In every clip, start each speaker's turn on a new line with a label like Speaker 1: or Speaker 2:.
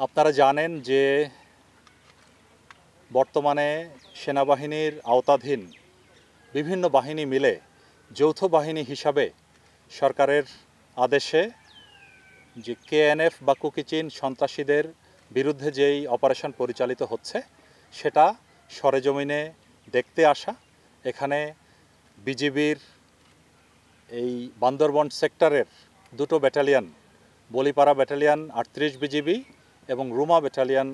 Speaker 1: আপনারা জানেন যে বর্তমানে সেনাবাহিনীর আওতাধীন বিভিন্ন বাহিনী মিলে যৌথ বাহিনী হিসাবে সরকারের আদেশে যে কেএনএফ বা কুকিচিন সন্ত্রাসীদের বিরুদ্ধে যেই অপারেশন পরিচালিত হচ্ছে সেটা সরেজমিনে দেখতে আসা। এখানে বিজিবির এই বান্দরবন সেক্টরের দুটো ব্যাটালিয়ন, বলিপাড়া ব্যাটালিয়ন 38 বিজিবি এবং রুমা ব্যাটালিয়ন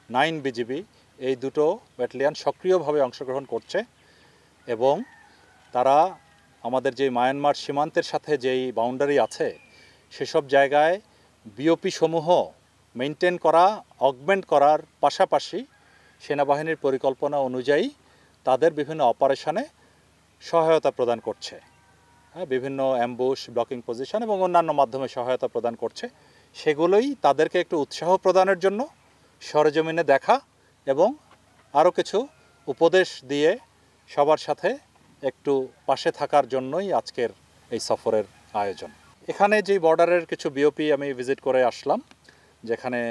Speaker 1: 9 বিজিবি, এই দুটো ব্যাটালিয়ন সক্রিয়ভাবে অংশগ্রহণ করছে এবং তারা আমাদের যে মায়ানমার সীমান্তের সাথে যেই বাউন্ডারি আছে সেসব জায়গায় বিওপি সমূহ মেনটেন করা, অগমেন্ট করার পাশাপাশি সেনাবাহিনীর পরিকল্পনা অনুযায়ী তাদের বিভিন্ন অপারেশনে সহায়তা প্রদান করছে। বিভিন্ন অ্যাম্বুশ, ব্লকিং পজিশন এবং অন্যান্য মাধ্যমে সহায়তা প্রদান করছে। সেগুলোই তাদেরকে একটু উৎসাহ প্রদানের জন্য সরেজমিনে দেখা এবং আরও কিছু উপদেশ দিয়ে সবার সাথে একটু পাশে থাকার জন্যই আজকের এই সফরের আয়োজন। এখানে যেই বর্ডারের কিছু বিওপি আমি ভিজিট করে আসলাম, যেখানে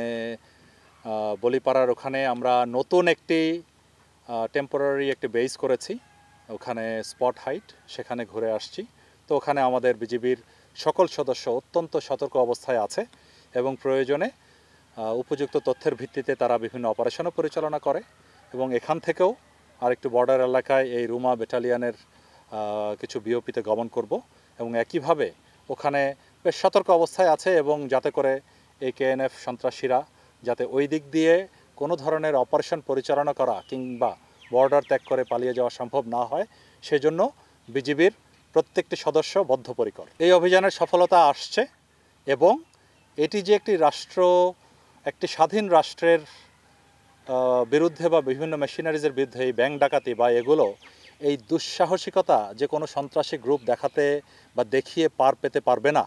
Speaker 1: বলিপাড়ার ওখানে আমরা নতুন একটি টেম্পোরারি একটি বেস করেছি, ওখানে স্পট হাইট, সেখানে ঘুরে আসছি। তো ওখানে আমাদের বিজিবির সকল সদস্য অত্যন্ত সতর্ক অবস্থায় আছে এবং প্রয়োজনে উপযুক্ত তথ্যের ভিত্তিতে তারা বিভিন্ন অপারেশনও পরিচালনা করে এবং এখান থেকেও আরেকটু বর্ডার এলাকায় এই রুমা ব্যাটালিয়নের কিছু বিওপিতে গমন করব এবং একইভাবে ওখানে বেশ সতর্ক অবস্থায় আছে এবং যাতে করে এই কেএনএফ সন্ত্রাসীরা যাতে ওই দিক দিয়ে কোনো ধরনের অপারেশন পরিচালনা করা কিংবা বর্ডার ত্যাগ করে পালিয়ে যাওয়া সম্ভব না হয় সেজন্য বিজিবির প্রত্যেকটি সদস্য বদ্ধপরিকর। এই অভিযানের সফলতা আসছে এবং এটি যে একটি স্বাধীন রাষ্ট্রের বিরুদ্ধে বা বিভিন্ন মেশিনারিজের বিরুদ্ধে এই ব্যাংক ডাকাতি বা এগুলো এই দুঃসাহসিকতা যে কোনো সন্ত্রাসী গ্রুপ দেখাতে বা দেখিয়ে পার পেতে পারবে না,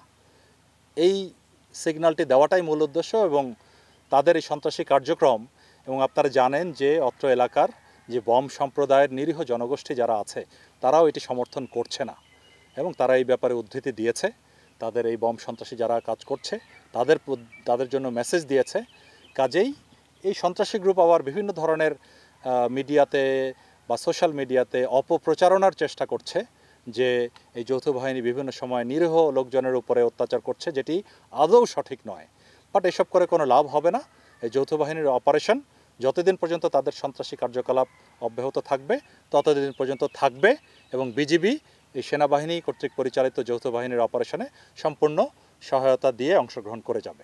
Speaker 1: এই সিগন্যালটি দেওয়াটাই মূল উদ্দেশ্য এবং তাদের এই সন্ত্রাসী কার্যক্রম। এবং আপনারা জানেন যে অত্র এলাকার যে বম সম্প্রদায়ের নিরীহ জনগোষ্ঠী যারা আছে তারাও এটি সমর্থন করছে না এবং তারা এই ব্যাপারে উদ্ধৃতি দিয়েছে। তাদের এই বম সন্ত্রাসী যারা কাজ করছে তাদের জন্য মেসেজ দিয়েছে। কাজেই এই সন্ত্রাসী গ্রুপ আবার বিভিন্ন ধরনের মিডিয়াতে বা সোশ্যাল মিডিয়াতে অপপ্রচারণার চেষ্টা করছে যে এই যৌথ বাহিনী বিভিন্ন সময় নিরীহ লোকজনের উপরে অত্যাচার করছে, যেটি আদৌ সঠিক নয়। বাট এসব করে কোনো লাভ হবে না। এই যৌথ বাহিনীর অপারেশন যতদিন পর্যন্ত তাদের সন্ত্রাসী কার্যকলাপ অব্যাহত থাকবে ততদিন পর্যন্ত থাকবে এবং বিজিবি এই সেনাবাহিনী কর্তৃক পরিচালিত যৌথ বাহিনীর অপারেশনে সম্পূর্ণ সহায়তা দিয়ে অংশগ্রহণ করে যাবে।